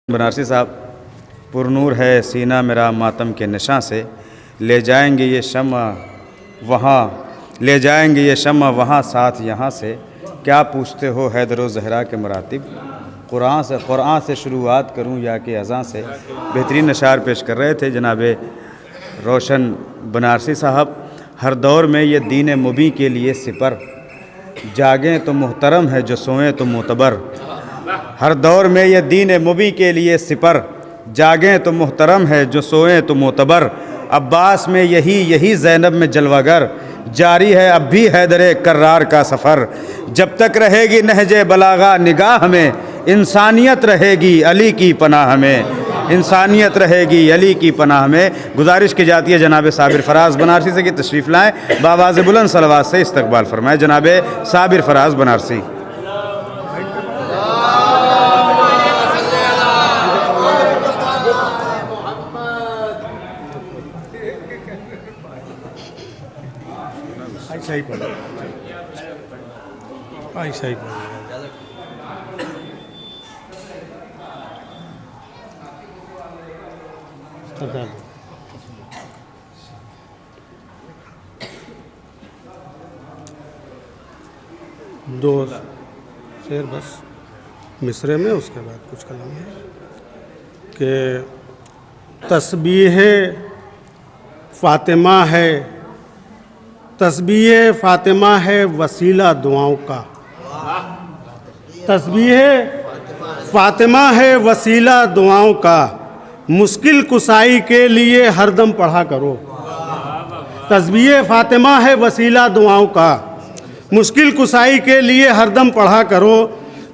बनारसी साहब, पुरनूर है सीना मेरा मातम के निशां से, ले जाएंगे ये शम्मा वहाँ साथ यहाँ से। क्या पूछते हो हैदर व ज़हरा के मरातिब, कुरान से शुरुआत करूँ या कि अज़ां से। बेहतरीन अशार पेश कर रहे थे जनाब रोशन बनारसी साहब। हर दौर में ये दीन मुबी के लिए सिपर, जागें तो मुहतरम है जो सोएं तो मोतबर। हर दौर में ये दीन मुबी के लिए सिपर, जागें तो मुहतरम है जो सोएं तो मोतबर। अब्बास में यही ज़ैनब में जलवागर, जारी है अब भी हैदर कर्रार का सफ़र। जब तक रहेगी नहजे बलागा निगाह में, इंसानियत रहेगी अली की पनाह में, इंसानियत रहेगी अली की पनाह में। गुजारिश की जाती है जनाब साबिर फराज बनारसी से कि तशरीफ़ लाएँ, बावाज़ बुलंद सलवात से इस्तकबाल फरमाएँ। जनाब साबिर फराज बनारसी। ऐसा ही पढ़ेगा। दो शेर बस मिसरे में, उसके बाद कुछ कलाम है कि तस्बीह फ़ातिमा है, तस्बीह फ़ातिमा है वसीला दुआओं का। तस्बीह फ़ातिमा है वसीला दुआओं का, मुश्किल कुसाई के लिए हरदम पढ़ा करो। तस्बीह फ़ातिमा है वसीला दुआओं का, मुश्किल कुसाई के लिए हरदम पढ़ा करो।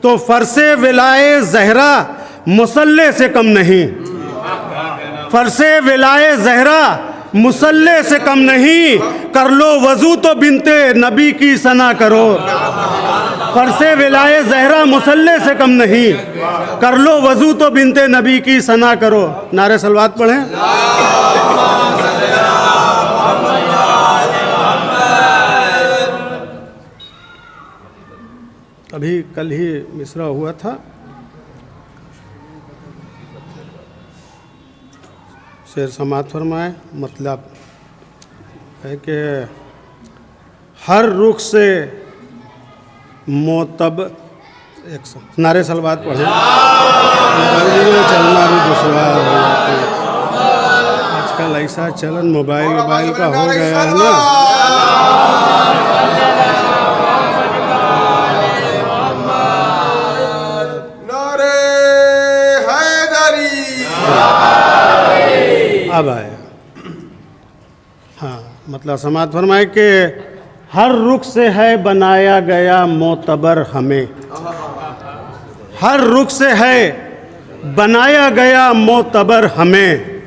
तो फ़र्से विलाए ज़हरा मुसल्ले से कम नहीं, फ़र्से विलाए ज़हरा मुसल्ले से कम नहीं, कर लो वज़ू तो बिनते नबी की सना करो। फ़र्से विलाए ज़हरा मुसल्ले से कम नहीं, कर लो वज़ू तो बिनते नबी की सना करो। नारे सलवात पढ़ें। अभी कल ही मिसरा हुआ था, शेर समात फरमाए। मतलब है कि हर रुख से नारे सलवात पढ़े। चलना भी दुश्वार है, आजकल ऐसा चलन मोबाइल का हो गया है ना। अब आया, हाँ मतलब समात फरमाए कि हर रुख से है बनाया गया मोतबर हमें, हर रुख से है बनाया गया मोतबर हमें।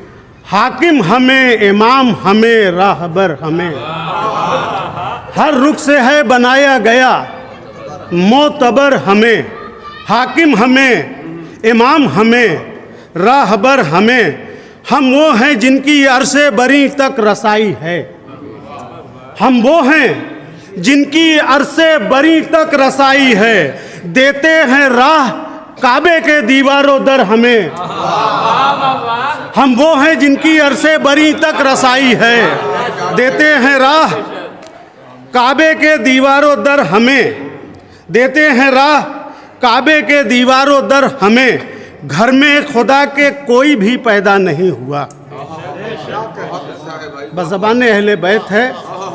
हाकिम हमें, इमाम हमें, राहबर हमें। हर रुख से है बनाया गया मोतबर हमें, हाकिम हमें, इमाम हमें, राहबर हमें। हम वो हैं जिनकी अरसे बरी तक रसाई है, हम वो हैं जिनकी अरसे बरी तक रसाई है। देते हैं राह काबे के दीवारों दर हमें, हम वो हैं जिनकी अरसे बरी तक रसाई है। देते हैं राह काबे के दीवारों दर हमें, देते हैं राह काबे के दीवारों दर हमें। घर में खुदा के कोई भी पैदा नहीं हुआ। बस ज़बान अहले बैत है,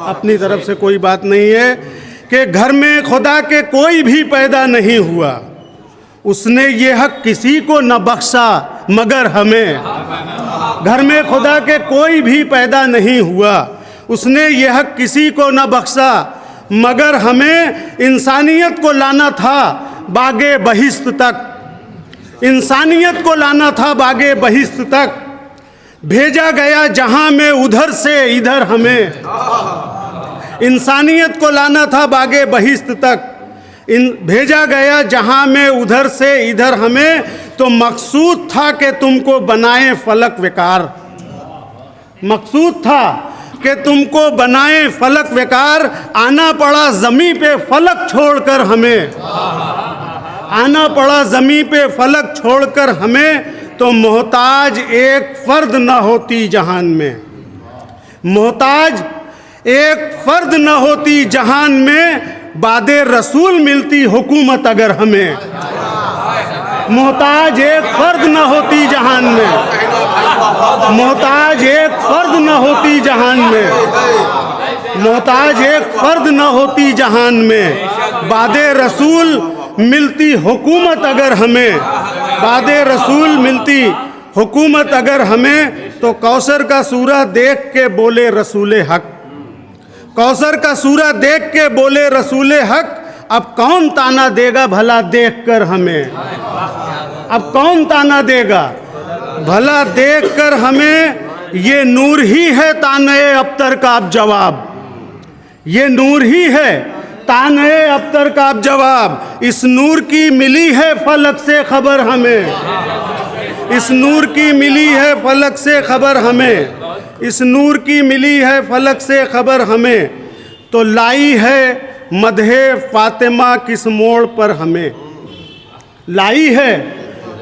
अपनी तरफ से कोई बात नहीं है कि घर में खुदा के कोई भी पैदा नहीं हुआ। उसने ये हक किसी को न बख्शा मगर हमें। घर में खुदा के कोई भी पैदा नहीं हुआ, उसने ये हक किसी को न बख्शा मगर हमें। इंसानियत को लाना था बागे बहिश्त तक, इंसानियत को लाना था बागे बहिश्त तक। भेजा गया जहां में उधर से इधर हमें, इंसानियत को लाना था बागे बहिश्त तक। भेजा गया जहां में उधर से इधर हमें। तो मकसूद था कि तुमको बनाए फलक विकार, मकसूद था कि तुमको बनाए फलक विकार। आना पड़ा ज़मीं पे फलक छोड़कर हमें, आना पड़ा ज़मीं पे फलक छोड़कर हमें, तो मोहताज एक फ़र्द न होती जहान में, मोहताज एक फ़र्द न होती जहान में, बादे रसूल मिलती हुकूमत अगर हमें। मोहताज एक फ़र्द न होती जहान में, मोहताज एक फ़र्द न होती जहान में, मोहताज एक फ़र्द न होती जहान में, बादे रसूल मिलती हुकूमत अगर हमें, बादे रसूल मिलती हुकूमत अगर हमें। तो कौसर का सूरा देख के बोले रसूले हक, कौसर का सूरा देख के बोले रसूले हक, अब कौन ताना देगा भला देख कर हमें, अब कौन ताना देगा भला देख कर हमें। ये नूर ही है ताने अबतर का अब जवाब, ये नूर ही है ताने अबतर का अब जवाब। इस नूर की मिली है फलक से खबर हमें, इस नूर की मिली है फलक से खबर हमें, इस नूर की मिली है फलक से खबर हमें। तो लाई है मदहे फातिमा किस मोड़ पर हमें, लाई है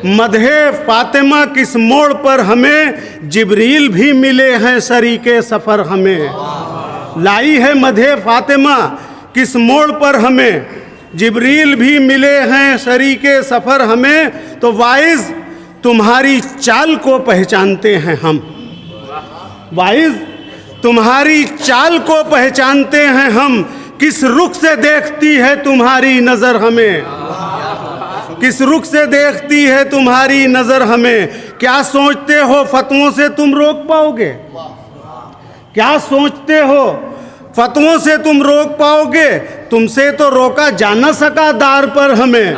मदहे फातिमा किस मोड़ पर हमें, जिब्रील भी मिले हैं शरीके सफ़र हमें। लाई है मदहे फातिमा किस मोड़ पर हमें, जिब्रील भी मिले हैं शरीके सफ़र हमें। तो वाइज़ तुम्हारी चाल को पहचानते हैं हम, वाइज़ तुम्हारी चाल को पहचानते हैं हम, किस रुख से देखती है तुम्हारी नज़र हमें, किस रुख से देखती है तुम्हारी नज़र हमें। क्या सोचते हो फतवों से तुम रोक पाओगे, क्या सोचते हो फतवों से तुम रोक पाओगे, तुमसे तो रोका जा न सका दार पर हमें।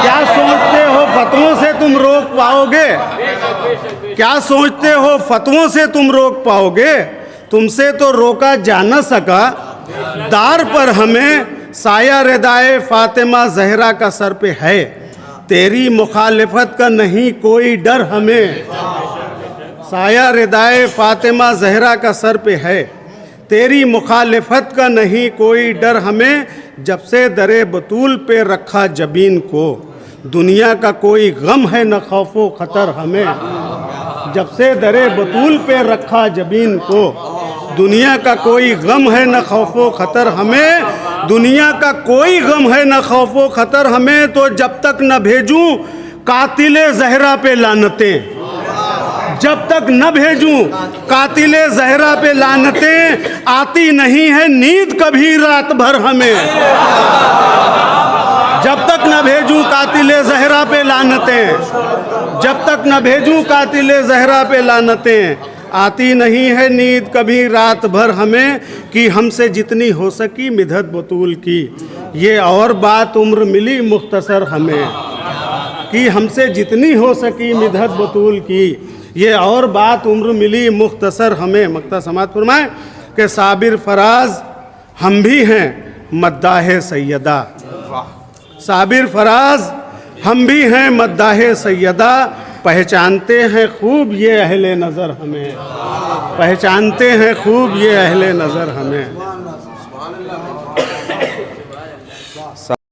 क्या सोचते हो फतवों से तुम रोक पाओगे, क्या सोचते हो फतवों से तुम रोक पाओगे, तुमसे तो रोका जा न सका दार पर हमें। साया रिदाए फातिमा जहरा का सर पे है, तेरी मुखालिफत का नहीं कोई डर हमें। साया रिदाए फातिमा जहरा का सर पे है, तेरी मुखालिफत का नहीं कोई डर हमें। जब से दरे बतूल पे रखा जबीन को, दुनिया का कोई गम है न खौफो खतर हमें। जब से दरे बतूल पे रखा जबीन को, दुनिया का कोई गम है न खौफो खतर हमें, दुनिया का कोई गम है न खौफो खतर हमें। तो जब तक न भेजूं कातिले ज़हरा पे लानतें, जब तक न भेजूं कातिले ज़हरा पे लानतें, आती नहीं है नींद कभी रात भर हमें। जब तक न भेजूं कातिले ज़हरा पे लानतें, जब तक न भेजूं कातिले ज़हरा पे लानतें, आती नहीं है नींद कभी रात भर हमें। कि हमसे जितनी हो सकी मिधत बतूल की, ये और बात उम्र मिली मुख्तसर हमें। कि हमसे जितनी हो सकी मिधत बतूल की, ये और बात उम्र मिली मुख्तसर हमें। मक्ता समात फरमाए कि साबिर फराज हम भी हैं मद्दाह सैयदा, साबिर फराज हम भी हैं मद्दाह सैयदा। पहचानते हैं खूब ये अहले नज़र हमें, पहचानते हैं खूब ये अहले नज़र हमें।